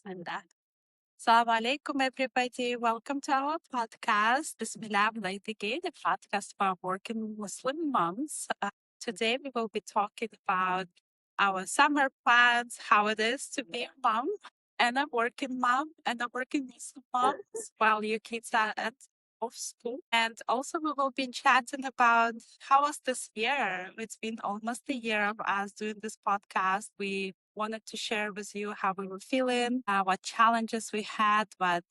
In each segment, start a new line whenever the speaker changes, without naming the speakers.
And that. Assalamu alaikum, everybody. Welcome to our podcast. Bismillah again, the podcast for working Muslim moms. Today, we will be talking about our summer plans, how it is to be a mom and a working mom and a working Muslim mom while your kids are at off school. And also, we will be chatting about how was this year. It's been almost a year of us doing this podcast. We wanted to share with you how we were feeling, what challenges we had, what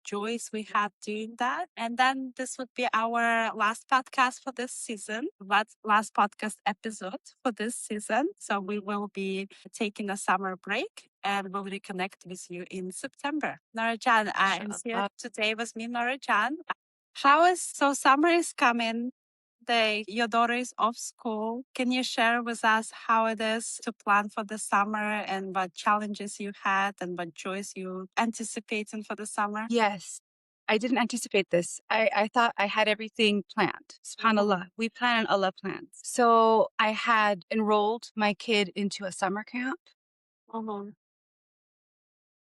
joys we had doing that. And then this would be our last podcast for this season, last podcast episode for this season. So we will be taking a summer break and we'll reconnect with you in September. Nora Jan, I'm here today with me, Nora Jan. So summer is coming. Your daughter is off school. Can you share with us how it is to plan for the summer and what challenges you had and what joys you anticipating for the summer?
Yes, I didn't anticipate this. I thought I had everything planned. SubhanAllah. We plan on Allah plans. So I had enrolled my kid into a summer camp.
Mhm.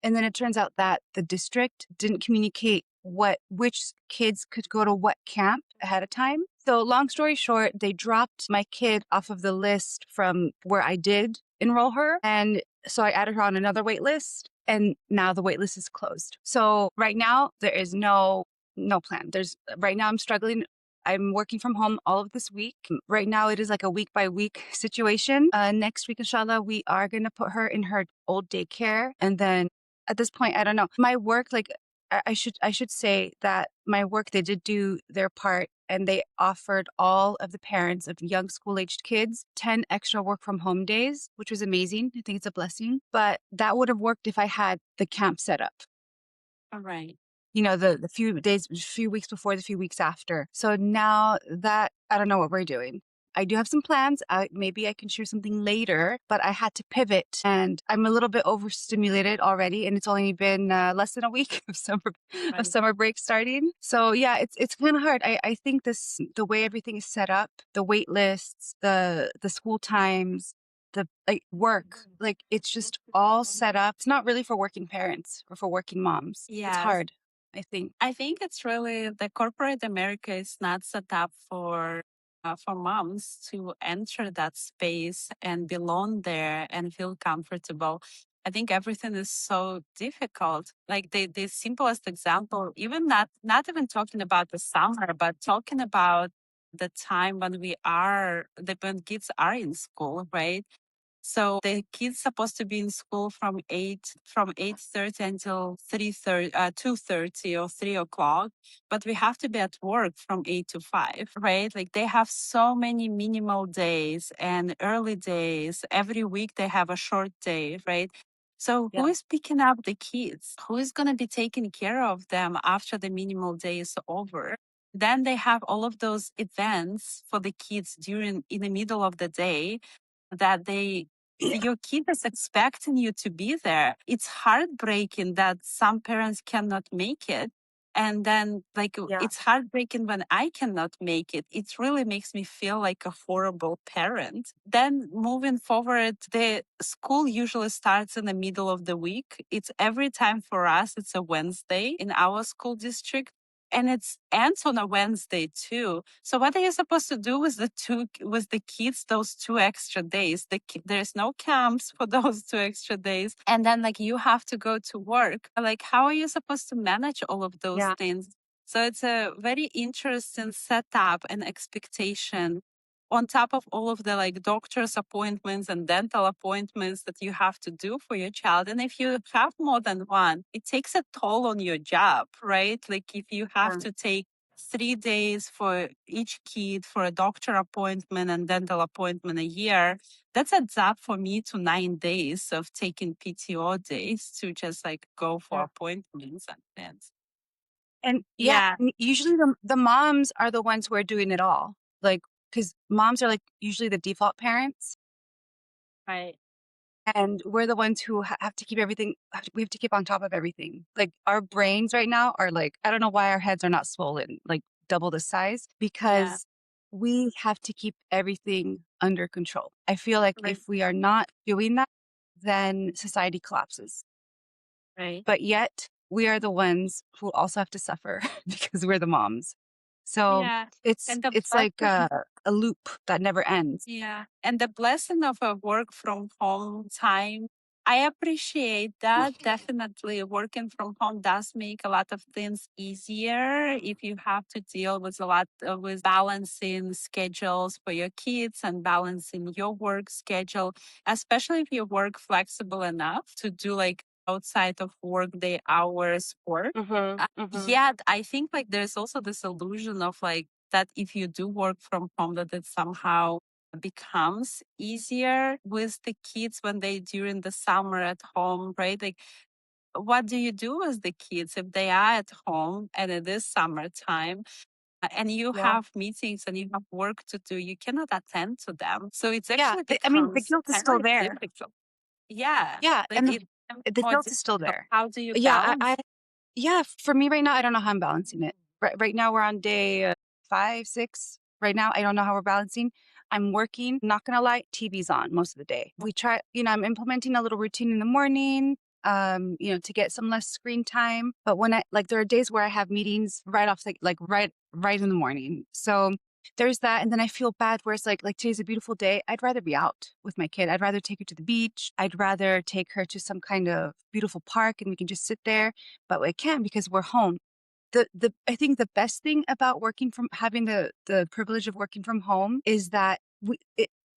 And then it turns out that the district didn't communicate which kids could go to what camp ahead of time. So long story short, they dropped my kid off of the list from where I did enroll her. And so I added her on another wait list. And now the wait list is closed. So right now there is no plan. Right now I'm struggling. I'm working from home all of this week. Right now, it is like a week by week situation. Next week, inshallah, we are going to put her in her old daycare. And then at this point, I don't know. My work, I should say that my work, they did do their part and they offered all of the parents of young school aged kids 10 extra work from home days, which was amazing. I think it's a blessing. But that would have worked if I had the camp set up.
All right.
The few weeks before, the few weeks after. So now that I don't know what we're doing. I do have some plans. Maybe I can share something later, but I had to pivot and I'm a little bit overstimulated already. And it's only been less than a week of
Right.
summer break starting. So yeah, it's kind of hard. I think the way everything is set up, the wait lists, the school times, the work, it's just all set up. It's not really for working parents or for working moms. It's
Yes.
hard, I think.
I think it's really the corporate America is not set up for moms to enter that space and belong there and feel comfortable. I think everything is so difficult. Like the simplest example, even not even talking about the summer, but talking about the time when kids are in school, right? So the kids supposed to be in school from 8:30 until 2:30 or 3 o'clock, but we have to be at work from 8 to 5, right? Like they have so many minimal days and early days. Every week they have a short day, right? So who
Yeah.
is picking up the kids? Who is going to be taking care of them after the minimal day is over? Then they have all of those events for the kids in the middle of the day that your kid is expecting you to be there. It's heartbreaking that some parents cannot make it. And then
Yeah.
it's heartbreaking when I cannot make it. It really makes me feel like a horrible parent. Then moving forward, the school usually starts in the middle of the week. It's every time for us, it's a Wednesday in our school district. And it ends on a Wednesday too. So what are you supposed to do with the kids those 2 extra days? There's no camps for those 2 extra days, and then you have to go to work. Like how are you supposed to manage all of those
Yeah.
things? So it's a very interesting setup and expectation on top of all of the doctor's appointments and dental appointments that you have to do for your child. And if you have more than one, it takes a toll on your job, right? Like if you have to take 3 days for each kid for a doctor appointment and dental appointment a year, that adds up for me to 9 days of taking PTO days to just go for
Yeah.
appointments and things.
And
Yeah.
usually the moms are the ones who are doing it all. Because moms are usually the default parents.
Right.
And we're the ones who have to keep everything, we have to keep on top of everything. Our brains right now are I don't know why our heads are not swollen, double the size, because we have to keep everything under control. I feel like
Right.
if we are not doing that, then society collapses.
Right.
but yet we are the ones who also have to suffer because we're the moms. So
Yeah.
it's
And the
it's like
blessing,
a loop that never ends.
yeah. And the blessing of a work from home time, I appreciate that. Definitely working from home does make a lot of things easier if you have to deal with a lot with balancing schedules for your kids and balancing your work schedule, especially if you work flexible enough to do like outside of workday hours work.
Mhm, mhm.
Yet I think like there's also this illusion of like that if you do work from home, that it somehow becomes easier with the kids when they during the summer at home, right? Like what do you do with the kids if they are at home and it is summertime and you
Yeah.
have meetings and you have work to do, you cannot attend to them. So it's
Yeah,
actually
I mean, the
becomes
guilt is
kind of
still
like
there.
difficult. Yeah.
Yeah,
Like
and
it becomes
the
more
guilt is still
difficult.
there.
How do you
Yeah,
balance?
yeah, for me right now, I don't know how I'm balancing it. Right now, we're on day 5, 6. Right now, I don't know how we're balancing. I'm working. Not gonna lie, TV's on most of the day. We try, I'm implementing a little routine in the morning, to get some less screen time. But when there are days where I have meetings right off, right in the morning. So there's that, and then I feel bad where it's like today's a beautiful day. I'd rather be out with my kid. I'd rather take her to the beach. I'd rather take her to some kind of beautiful park and we can just sit there, but I can't because we're home. The I think the best thing about working from having the privilege of working from home is that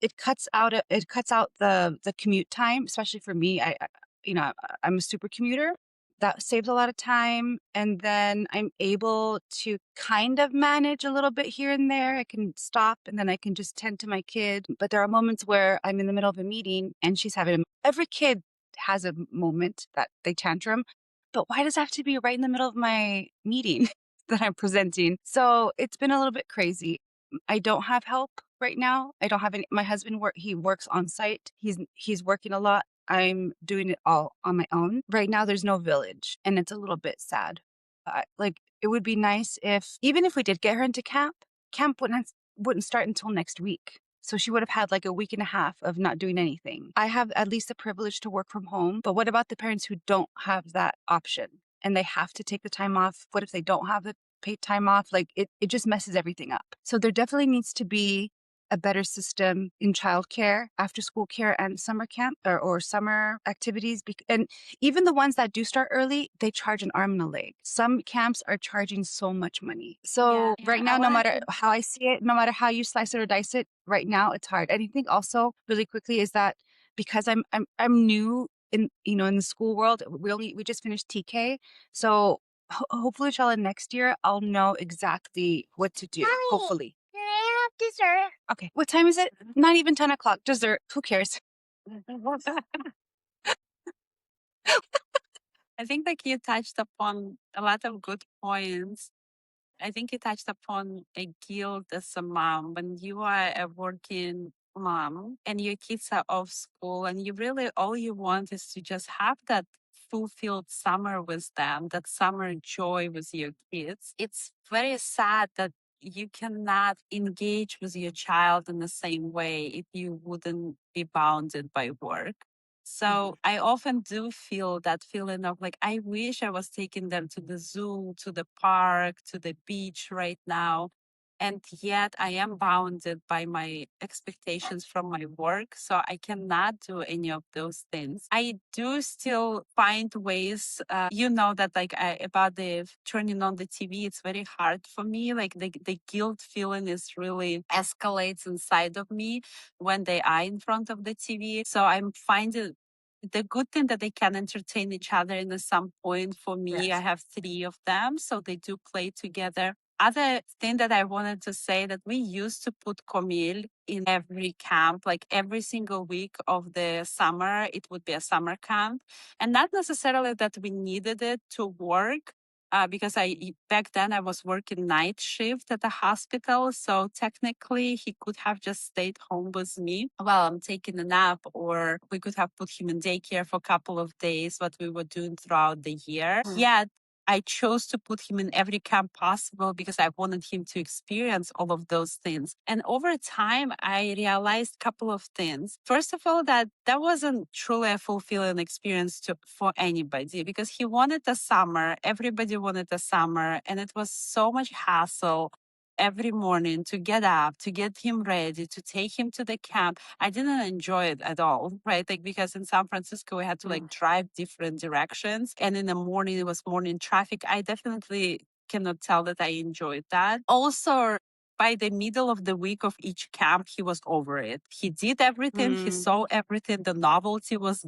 it cuts out the commute time, especially for me. I'm a super commuter. That saves a lot of time, and then I'm able to kind of manage a little bit here and there. I can stop and then I can just tend to my kid. But there are moments where I'm in the middle of a meeting and she's having every kid has a moment that they tantrum, but why does it have to be right in the middle of my meeting that I'm presenting? So it's been a little bit crazy. I don't have help right now. I don't have any. My husband he works on site. He's working a lot. I'm doing it all on my own. Right now there's no village and it's a little bit sad. It would be nice if even if we did get her into camp wouldn't start until next week. So she would have had like a week and a half of not doing anything. I have at least the privilege to work from home, but what about the parents who don't have that option and they have to take the time off? What if they don't have the paid time off? It just messes everything up. So there definitely needs to be a better system in childcare, after school care, and summer camp or summer activities. And even the ones that do start early, they charge an arm and a leg. Some camps are charging so much money.
Yeah.
So right
I
now, no
wanted
matter
to.
how I see it, no matter how you slice it or dice it, right now it's hard. And I think also really quickly is that because I'm new in the school world, we just finished TK, so hopefully, Charlotte, next year I'll know exactly what to do. Mommy, hopefully. Can I have dessert? Okay. What time is it? Not even 10 o'clock. Dessert. Who cares?
I think like you touched upon a lot of good points. I think you touched upon a guilt as a mom when you are a working mom and your kids are off school and you really all you want is to just have that fulfilled summer with them, that summer joy with your kids. It's very sad that you cannot engage with your child in the same way if you wouldn't be bounded by work.
Mhm.
So I often do feel that feeling of like, I wish I was taking them to the zoo, to the park, to the beach right now. And yet I am bounded by my expectations from my work. So I cannot do any of those things. I do still find ways, that like about the turning on the TV, it's very hard for me. Like the guilt feeling is really escalates inside of me when they are in front of the TV. So I'm finding the good thing that they can entertain each other in at some point. For me, I
Yes.
have three of them, so they do play together. Other thing that I wanted to say that we used to put Comil in every camp, like every single week of the summer, it would be a summer camp. And not necessarily that we needed it to work, because back then I was working night shift at the hospital. So technically he could have just stayed home with me while I'm taking a nap, or we could have put him in daycare for a couple of days, what we were doing throughout the year.
Mhm.
Yeah, I chose to put him in every camp possible because I wanted him to experience all of those things. And over time, I realized a couple of things. First of all, that wasn't truly a fulfilling experience for anybody because he wanted a summer. Everybody wanted a summer. And it was so much hassle every morning to get up, to get him ready, to take him to the camp. I didn't enjoy it at all, right? Like, because in San Francisco, we had to like drive different directions. And in the morning, it was morning traffic. I definitely cannot tell that I enjoyed that. Also, by the middle of the week of each camp, he was over it. He did everything, he saw everything, the novelty was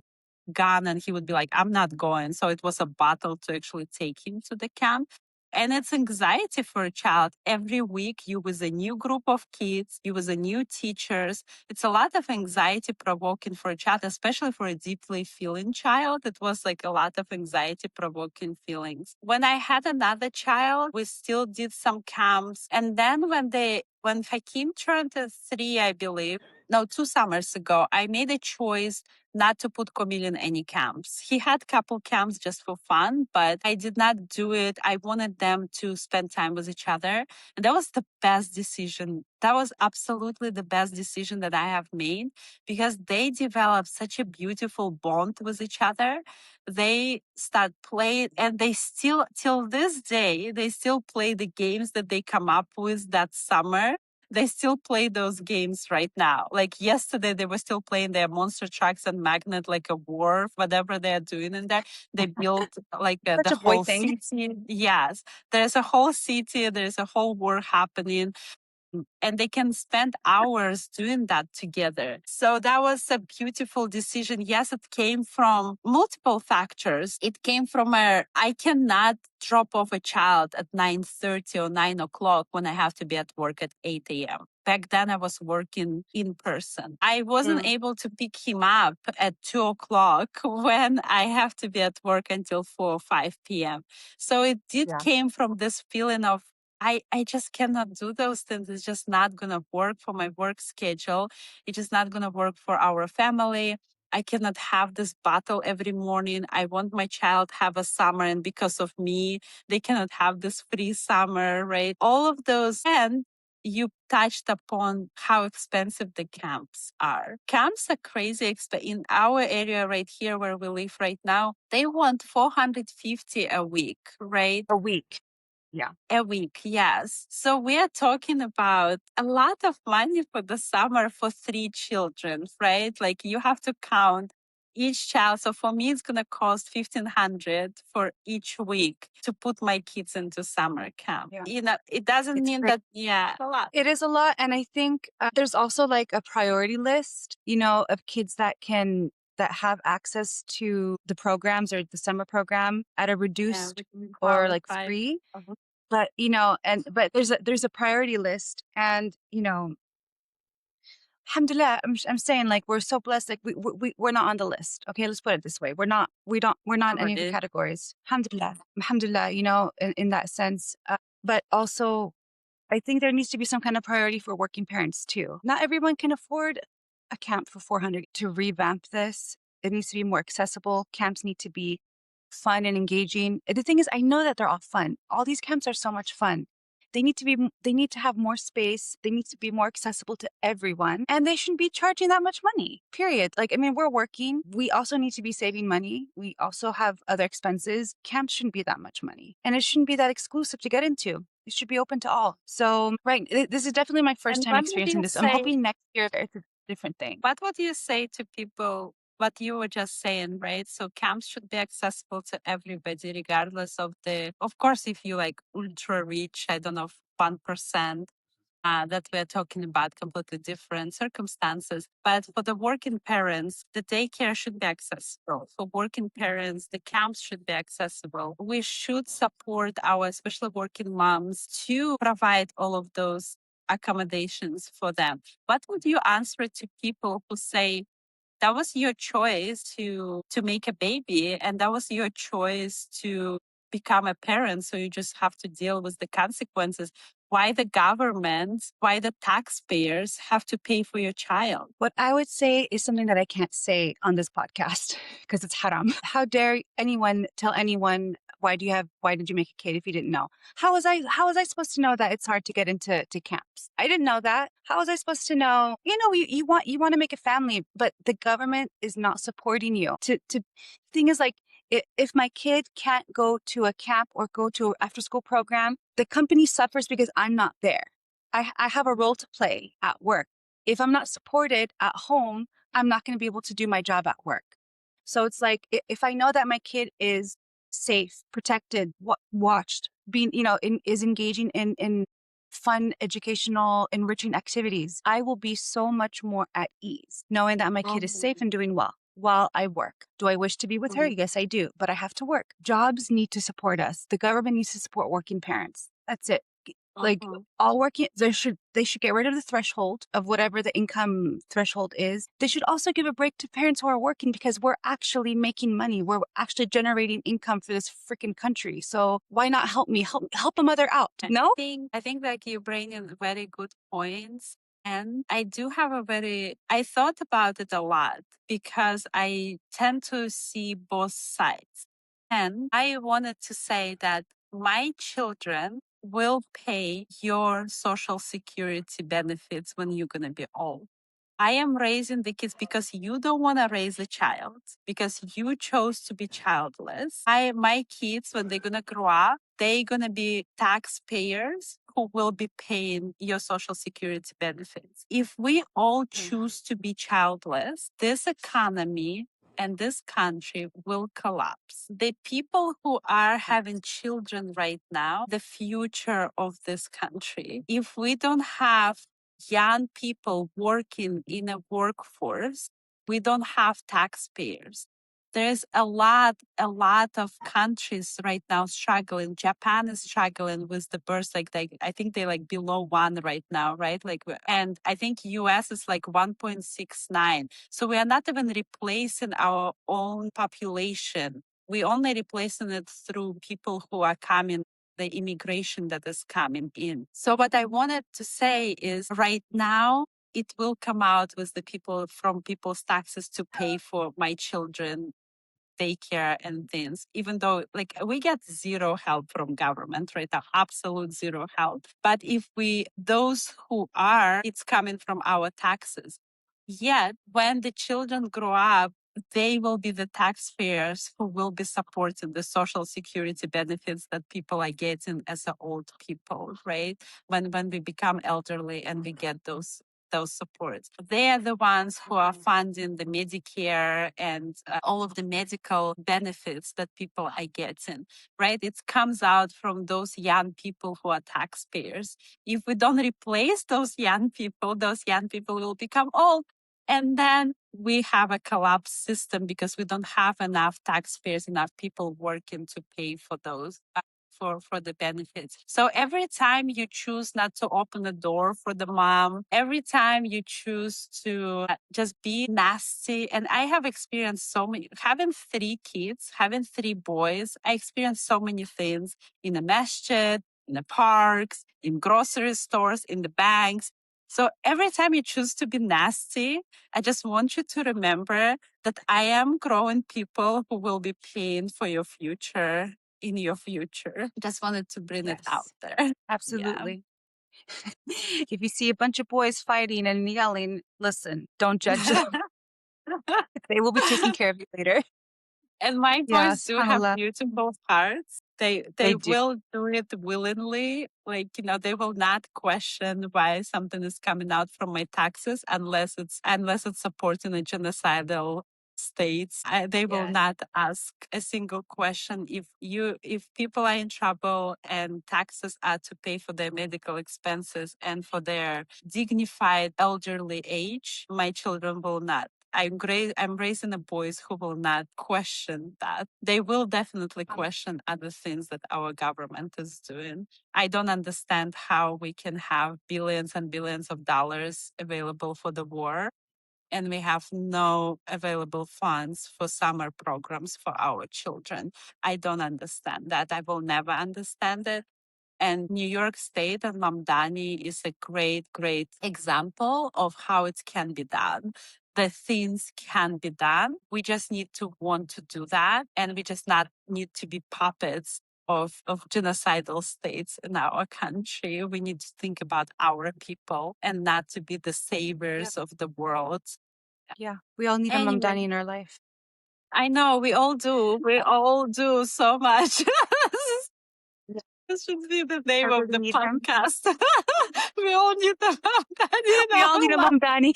gone, and he would be like, I'm not going. So it was a battle to actually take him to the camp. And it's anxiety for a child. Every week, you with a new group of kids, you with a new teachers. It's a lot of anxiety provoking for a child, especially for a deeply feeling child. It was like a lot of anxiety provoking feelings. When I had another child, we still did some camps. And then when Hakim turned 3, I believe, no, 2 summers ago, I made a choice not to put Kamil in any camps. He had couple camps just for fun, but I did not do it. I wanted them to spend time with each other. And that was the best decision. That was absolutely the best decision that I have made because they developed such a beautiful bond with each other. They start playing and they still, till this day, they still play the games that they come up with that summer. They still play those games right now. Like yesterday, they were still playing their monster trucks and magnet, like a war, whatever they're doing in there. They built like
Such
the
a boy
whole
thing.
city. Yes, there's a whole city, there's a whole war happening and they can spend hours doing that together. So that was a beautiful decision. Yes, it came from multiple factors. It came from I cannot drop off a child at 9:30 or 9 o'clock when I have to be at work at 8 a.m. Back then, I was working in person. I wasn't able to pick him up at 2 o'clock when I have to be at work until 4 or 5 p.m. So it did came from this feeling of I just cannot do those things. It's just not going to work for my work schedule. It's just not going to work for our family. I cannot have this battle every morning. I want my child have a summer, and because of me, they cannot have this free summer, right? All of those. And you touched upon how expensive the camps are. Camps are crazy expensive. In our area right here where we live right now, they want 450 a week, right?
A week. Yeah.
A week, yes. So we are talking about a lot of money for the summer for 3 children, right? Like you have to count each child. So for me, it's going to cost 1,500 for each week to put my kids into summer camp.
Yeah.
You know, it doesn't
It's
mean
great.
that, yeah, a lot.
It is a lot. And I think there's also like a priority list, of kids that have access to the programs or the summer program at a
Yeah,
reduced
we can
or like
qualify.
free.
Uh-huh.
But, but there's a priority list and, alhamdulillah, I'm saying like we're so blessed. Like we're not on the list. Okay. Let's put it this way. We're not in any of the
Right.
categories. Alhamdulillah, in that sense. But also I think there needs to be some kind of priority for working parents too. Not everyone can afford a camp for 400 to revamp this. It needs to be more accessible. Camps need to be fun and engaging. The thing is, I know that they're all fun. All these camps are so much fun. They need to have more space. They need to be more accessible to everyone. And they shouldn't be charging that much money, period. Like, I mean, we're working. We also need to be saving money. We also have other expenses. Camps shouldn't be that much money. And it shouldn't be that exclusive to get into. It should be open to all. So, right, this is definitely my first
And
time
what would
experiencing
you
this. I'm
say?
hoping next year it's a different thing.
What would you say to people? What you were just saying, right? So camps should be accessible to everybody, regardless of of course, if you like ultra rich, I don't know, 1%, that we're talking about completely different circumstances. But for the working parents, the daycare should be accessible. For working parents, the camps should be accessible. We should support our, especially working moms, to provide all of those accommodations for them. What would you answer to people who say, that was your choice to make a baby and that was your choice to become a parent, so you just have to deal with the consequences? Why the government, why the taxpayers have to pay for your child?
What I would say is something that I can't say on this podcast because it's haram. How dare anyone tell anyone why did you make a kid if you didn't know? How was I supposed to know that it's hard to get into camps? I didn't know that. How was I supposed to know? You want to make a family, but the government is not supporting you. To thing is like if my kid can't go to a camp or go to an after school program, the company suffers because I'm not there. I have a role to play at work. If I'm not supported at home, I'm not going to be able to do my job at work. So it's like if I know that my kid is safe, protected, watched, being, is engaging in fun, educational, enriching activities, I will be so much more at ease knowing that my kid is safe and doing well while I work. Do I wish to be with her? Yes, I do, but I have to work. Jobs need to support us. The government needs to support working parents. That's it. Like all working, they should get rid of the threshold of whatever the income threshold is. They should also give a break to parents who are working because we're actually making money. We're actually generating income for this freaking country. So why not help me? Help a mother out. No?
I think like you bring in very good points. And I do have I thought about it a lot because I tend to see both sides. And I wanted to say that my children will pay your social security benefits when you're going to be old. I am raising the kids because you don't want to raise a child, because you chose to be childless. My kids, when they're going to grow up, they're going to be taxpayers who will be paying your social security benefits. If we all choose to be childless, this economy and this country will collapse. The people who are having children right now, the future of this country, if we don't have young people working in a workforce, we don't have taxpayers. There's a lot of countries right now struggling. Japan is struggling with the births, like I think they like below 1 right now, right? And I think US is like 1.69. So we are not even replacing our own population. We only replacing it through people who are coming, the immigration that is coming in. So what I wanted to say is right now, it will come out with the people from people's taxes to pay for my children daycare and things, even though like we get zero help from government right now, absolute zero help. But if those who are, it's coming from our taxes. Yet when the children grow up, they will be the taxpayers who will be supporting the social security benefits that people are getting as old people, right? When we become elderly and we get those supports. They are the ones who are funding the Medicare and all of the medical benefits that people are getting, right? It comes out from those young people who are taxpayers. If we don't replace those young people will become old. And then we have a collapsed system because we don't have enough taxpayers, enough people working to pay for those. For the benefits. So every time you choose not to open the door for the mom, every time you choose to just be nasty, and I have experienced so many, having 3 kids, having 3 boys, I experienced so many things in the masjid, in the parks, in grocery stores, in the banks. So every time you choose to be nasty, I just want you to remember that I am growing people who will be paying for your future in your future. Just wanted to bring it out there.
Absolutely. If you see a bunch of boys fighting and yelling, listen, don't judge them. They will be taking care of you later.
And my
Yeah,
boys do have
subhanAllah.
beautiful hearts. They
They do.
will do it willingly. Like, they will not question why something is coming out from my taxes unless it's supporting a genocidal states. They will
Yes.
not ask a single question. If people are in trouble and taxes are to pay for their medical expenses and for their dignified elderly age, my children will not. I'm raising the boys who will not question that. They will definitely question other things that our government is doing. I don't understand how we can have billions and billions of dollars available for the war and we have no available funds for summer programs for our children. I don't understand that. I will never understand it. And New York State and Mamdani is a great, great example of how it can be done. the things can be done. We just need to want to do that. And we just not need to be puppets of genocidal states in our country. We need to think about our people and not to be the saviors of the world.
Yeah. We all need a
Anyway,
Mamdani in our life.
I know we all do. We all do so much. This should be the
I
name of
really
the
need him.
podcast. We all need the Mamdani in
We all need a
our life.
Mamdani.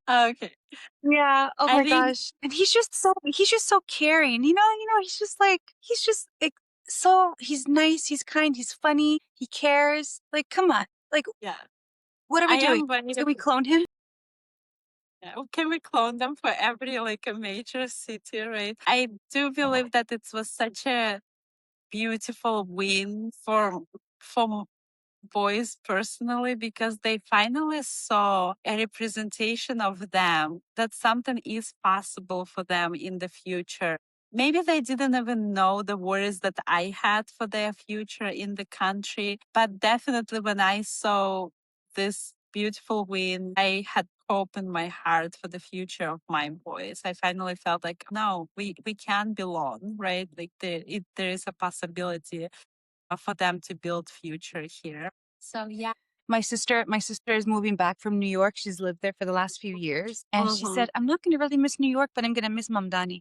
Okay.
Yeah. Oh
I
my
think,
gosh. And he's just so caring. He's just like so he's nice, he's kind, he's funny, he cares. Like, come on. Like,
yeah,
what are we
I
doing?
am ready to.
Can we clone him?
Yeah, can we clone them for every like a major city, right? I do believe that it was such a beautiful win for boys personally because they finally saw a representation of them that something is possible for them in the future. Maybe they didn't even know the worries that I had for their future in the country, but definitely when I saw this beautiful win, I had hope in my heart for the future of my boys. I finally felt like, no, we can belong, right? Like there is a possibility for them to build future here. So yeah.
My sister is moving back from New York. She's lived there for the last few years. And she
Mhm.
said, I'm not gonna really miss New York, but I'm gonna miss Mamdani.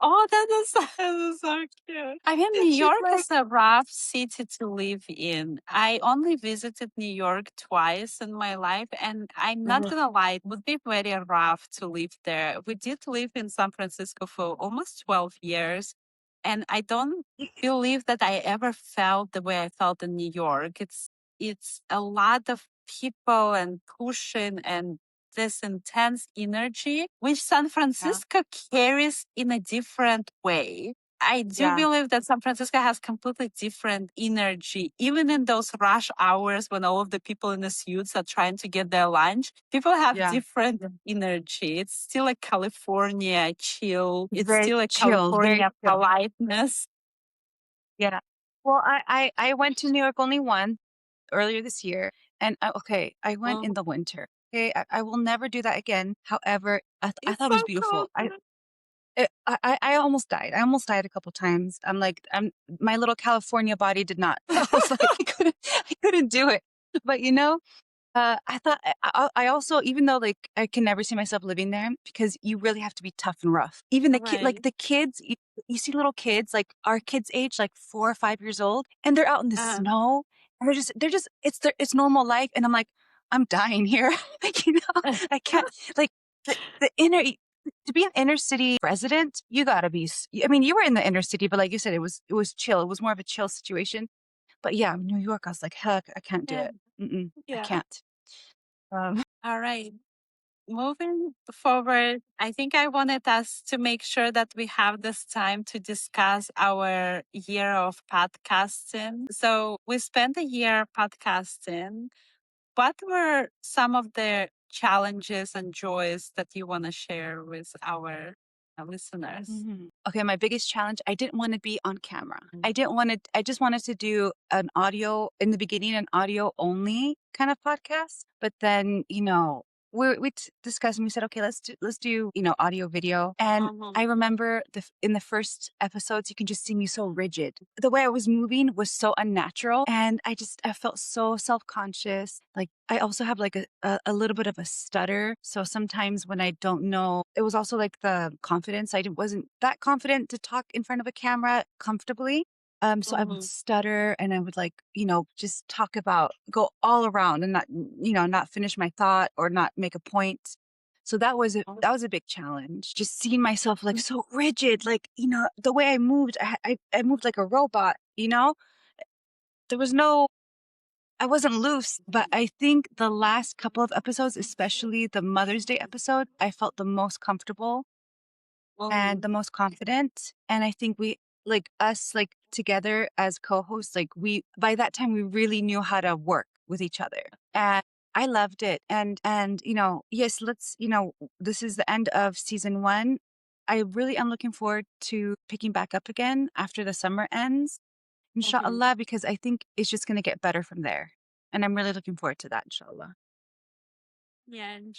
Oh, that is so cute. I mean, New
She's
York
like,
is a rough city to live in. I only visited New York twice in my life, and I'm not
"Mhm,
gonna lie, it would be very rough to live there. We did live in San Francisco for almost 12 years, and I don't believe that I ever felt the way I felt in New York. It's a lot of people and pushing and this intense energy, which San
yeah,
Francisco carries in a different way. I do
yeah,
believe that San Francisco has completely different energy, even in those rush hours when all of the people in the suits are trying to get their lunch. People have
yeah.
different energy. It's still a California chill.
It's
It's
very
still a
chill, very
California
chill.
politeness.
Yeah. Well, I went to New York only once earlier this year. And okay, I went in
Mhm.
the winter. Okay, I will never do that again. However, I
It's
thought it
so
was beautiful.
cold.
I almost died. I almost died a couple times. My little California body did not. I was like, I couldn't do it. But I thought I also, even though like I can never see myself living there because you really have to be tough and rough. Even
Right.
the kids, you see little kids like our kids' age, like 4 or 5 years old, and they're out in the
Uh,
snow, and it's normal life, and I'm like, I'm dying here. I can't like the inner. To be an inner city resident, you gotta be. I mean, you were in the inner city, but like you said, it was chill. It was more of a chill situation. But yeah, New York, I was like, heck, I can't do
yeah.
it. I
Yeah.
can't. Um,
All right. Moving forward, I think I wanted us to make sure that we have this time to discuss our year of podcasting. So we spent a year podcasting. What were some of the challenges and joys that you want to share with our listeners?
Okay, my biggest challenge, I didn't want to be on camera.
Mm.
I just wanted to do an audio in the beginning, an audio only kind of podcast. But then, discussed and we said, okay, let's do, audio video. And I
Mhm.
remember in the first episodes, you can just see me so rigid. The way I was moving was so unnatural. And I felt so self-conscious. Like I also have like a little bit of a stutter. So sometimes when I don't know, it was also like the confidence. Wasn't that confident to talk in front of a camera comfortably. So I would
Mhm.
stutter and I would like, just go all around and not finish my thought or not make a point. So that was a big challenge. Just seeing myself like so rigid, like, the way I moved, I moved like a robot, there was no I wasn't loose, but I think the last couple of episodes, especially the Mother's Day episode, I felt the most comfortable and
Mhm.
the most confident. And I think like together as co-hosts, like by that time, we really knew how to work with each other. And I loved it. And, yes, this is the end of season 1. I really am looking forward to picking back up again after the summer ends.
Mhm.
Inshallah, because I think it's just going to get better from there. And I'm really looking forward to that, inshallah.
Yeah. And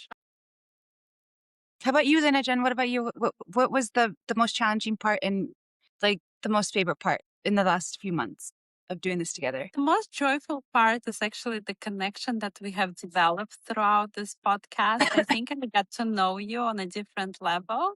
How about you then, Jen? What about you? What was the most challenging part and like the most favorite part in the last few months of doing this together?
the most joyful part is actually the connection that we have developed throughout this podcast. I think I got to know you on a different level.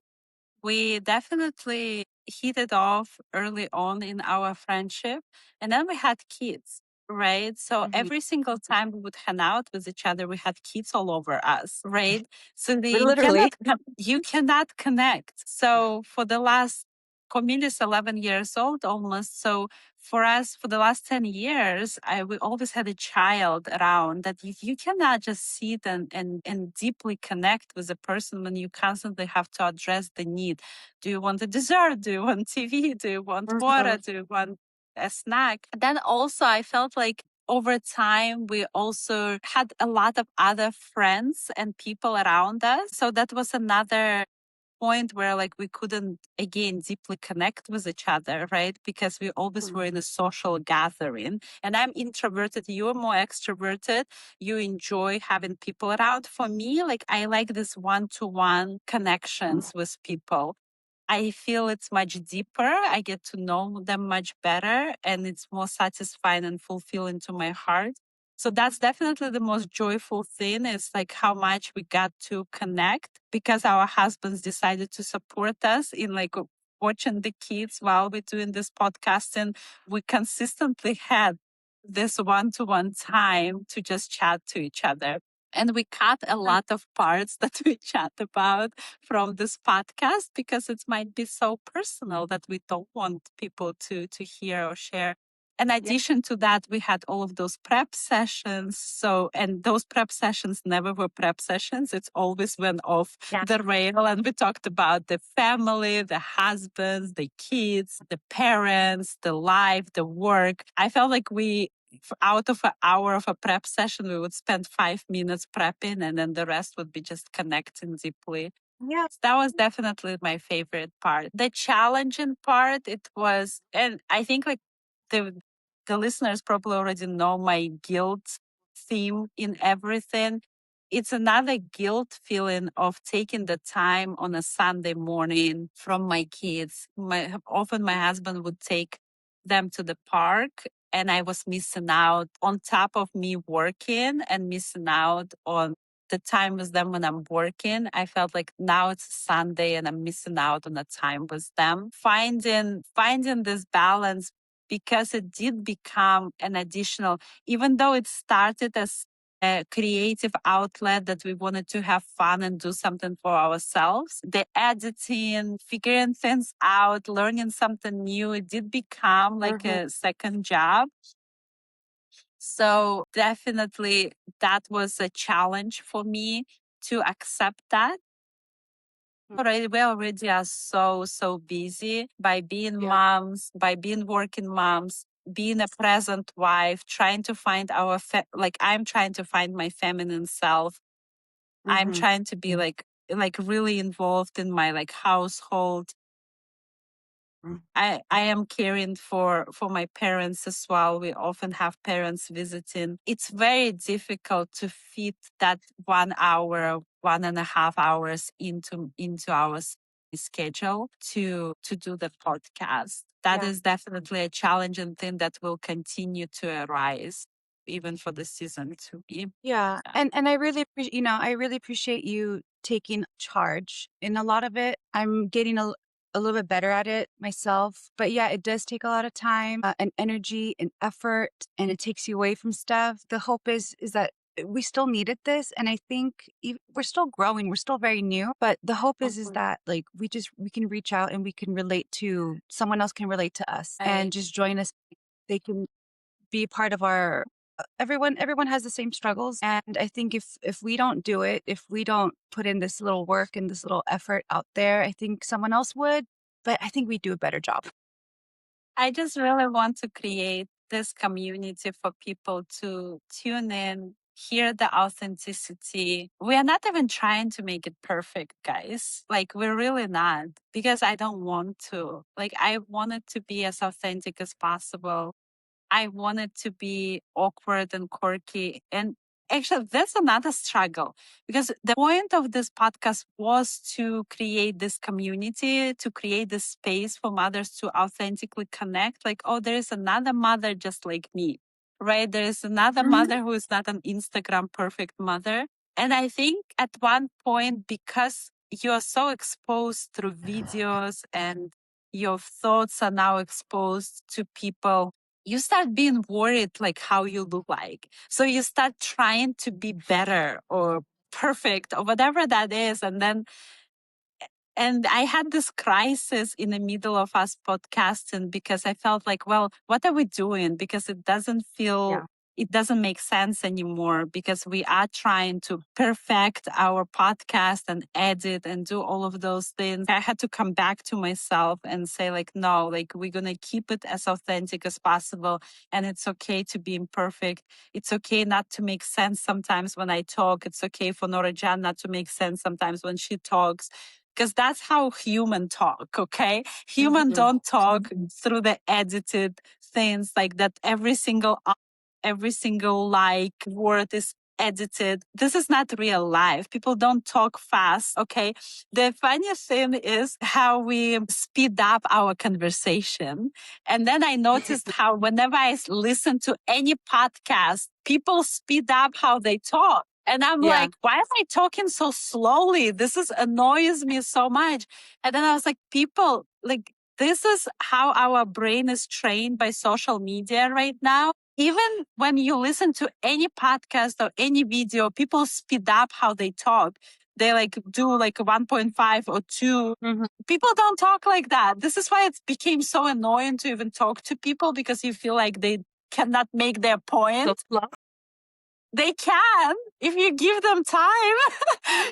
We definitely hit it off early on in our friendship. And then we had kids, right? So
Mhm.
every single time we would hang out with each other, we had kids all over us, right? So
Literally.
you cannot connect. So for the last Camille is 11 years old almost. So for us, for the last 10 years, we always had a child around that you cannot just sit and deeply connect with a person when you constantly have to address the need. Do you want a dessert? Do you want TV? Do you want water?
Mhm.
Do you want a snack? Then also, I felt like over time, we also had a lot of other friends and people around us. So that was another point where like we couldn't again deeply connect with each other, right? Because we always were in a social gathering. And I'm introverted, you're more extroverted. You enjoy having people around. For me, like I like this one-to-one connections with people. I feel it's much deeper. I get to know them much better and it's more satisfying and fulfilling to my heart. So that's definitely the most joyful thing is like how much we got to connect because our husbands decided to support us in like watching the kids while we're doing this podcast. And we consistently had this one-to-one time to just chat to each other. And we cut a lot of parts that we chat about from this podcast because it might be so personal that we don't want people to hear or share. In
Yeah.
addition to that, we had all of those prep sessions. So, and those prep sessions never were prep sessions. It's always went off
Yeah.
the rail. And we talked about the family, the husbands, the kids, the parents, the life, the work. I felt like out of an hour of a prep session, we would spend 5 minutes prepping and then the rest would be just connecting deeply.
Yeah.
That was definitely my favorite part. The challenging part, it was, and I think like the the listeners probably already know my guilt theme in everything. It's another guilt feeling of taking the time on a Sunday morning from my kids. Often my husband would take them to the park and I was missing out on top of me working and missing out on the time with them when I'm working. I felt like now it's Sunday and I'm missing out on the time with them. Finding this balance because it did become an additional, even though it started as a creative outlet that we wanted to have fun and do something for ourselves. The editing, figuring things out, learning something new, it did become like
Mhm.
a second job. So definitely that was a challenge for me to accept that. We already are so busy by being
Yeah.
moms, by being working moms, being a present wife, trying to find like I'm trying to find my feminine self. I'm
Mhm.
trying to be like really involved in my like household.
Mm.
I am caring for my parents as well. We often have parents visiting. It's very difficult to fit that 1 hour, 1.5 hours into our schedule to do the podcast. That
Yeah.
is definitely a challenging thing that will continue to arise even for the season to be.
Yeah.
Yeah.
And I really appreciate, I really appreciate you taking charge in a lot of it. I'm getting a little bit better at it myself. But yeah, it does take a lot of time and energy and effort and it takes you away from stuff. The hope is that we still needed this and I think we're still growing, we're still very new, but the hope is
Mhm.
that like we can reach out and we can relate to someone else can relate to us and just join us. They can be part of our everyone has the same struggles and I think if we don't do it, if we don't put in this little work and this little effort out there, I think someone else would, but I think we do a better job.
I just really want to create this community for people to tune in, hear the authenticity. We are not even trying to make it perfect, guys. Like, we're really not, because I don't want to. Like, I want it to be as authentic as possible. I want it to be awkward and quirky. And actually, that's another struggle because the point of this podcast was to create this community, to create this space for mothers to authentically connect. Like, oh, there is another mother just like me, right? There is another mother who is not an Instagram perfect mother. And I think at one point, because you are so exposed through videos and your thoughts are now exposed to people, you start being worried like how you look like. So you start trying to be better or perfect or whatever that is. And I had this crisis in the middle of us podcasting because I felt like, well, what are we doing? Because it doesn't feel, it doesn't make sense anymore because we are trying to perfect our podcast and edit and do all of those things. I had to come back to myself and say, like, no, like, we're going to keep it as authentic as possible. And it's okay to be imperfect. It's okay not to make sense sometimes when I talk. It's okay for Nora Jan not to make sense sometimes when she talks, because that's how human talk. Okay, human don't talk through the edited things like that. Every single like word is edited. This is not real life. People don't talk fast. Okay, the funniest thing is how we speed up our conversation. And then I noticed how whenever I listen to any podcast, people speed up how they talk. And I'm like, why am I talking so slowly? This is annoys me so much. And then I was like, people, like, this is how our brain is trained by social media right now. Even when you listen to any podcast or any video, people speed up how they talk. They like do like 1.5 or 2. People don't talk like that. This is why it became so annoying to even talk to people, because you feel like they cannot make their point. They can if you give them time.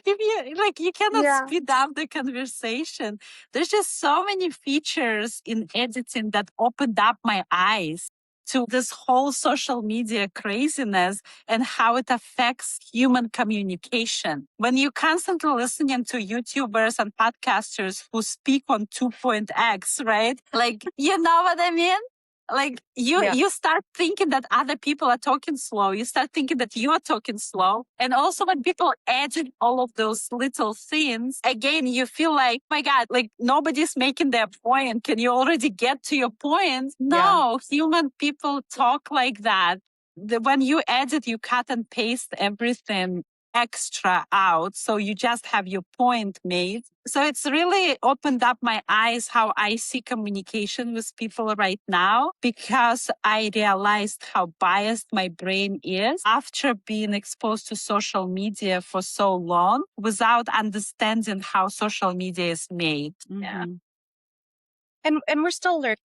If you like, you cannot speed up the conversation. There's just so many features in editing that opened up my eyes to this whole social media craziness and how it affects human communication. When you constantly listening to YouTubers and podcasters who speak on 2.x, right? Like, you know what I mean? Like, you start thinking that other people are talking slow. You start thinking that you are talking slow. And also when people edit all of those little things, again, you feel like, oh my God, like nobody's making their point. Can you already get to your point? No, human people talk like that. When you edit, you cut and paste everything extra out. So you just have your point made. So it's really opened up my eyes how I see communication with people right now, because I realized how biased my brain is after being exposed to social media for so long without understanding how social media is made. Yeah.
And we're still learning.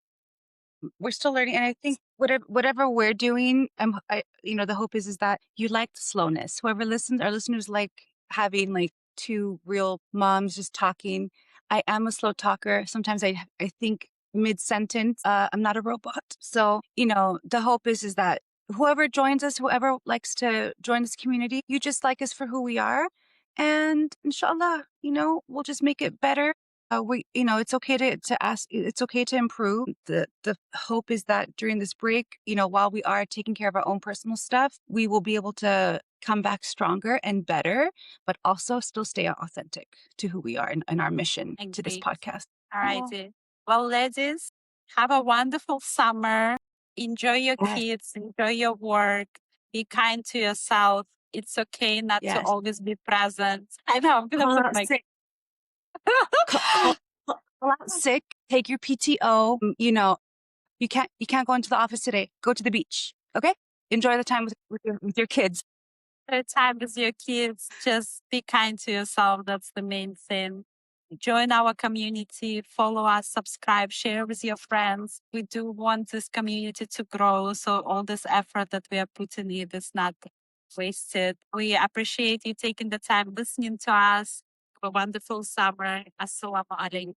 We're still learning, and I think whatever we're doing, the hope is that you like the slowness. Whoever listens, our listeners like having like two real moms just talking. I am a slow talker. Sometimes I think mid sentence. I'm not a robot, so the hope is that whoever joins us, whoever likes to join this community, you just like us for who we are, and inshallah, we'll just make it better. It's okay to ask. It's okay to improve. The hope is that during this break, while we are taking care of our own personal stuff, we will be able to come back stronger and better, but also still stay authentic to who we are and our mission to this podcast.
All right. Well, ladies, have a wonderful summer. Enjoy your kids, enjoy your work, be kind to yourself. It's okay not to always be present. I know, I'm gonna put my
call out sick, take your PTO. You can't go into the office today. Go to the beach. Okay? Enjoy the time with your kids.
The time with your kids. Just be kind to yourself. That's the main thing. Join our community, follow us, subscribe, share with your friends. We do want this community to grow, so all this effort that we are putting in is not wasted. We appreciate you taking the time listening to us. Have a wonderful summer. Assalamu alaikum.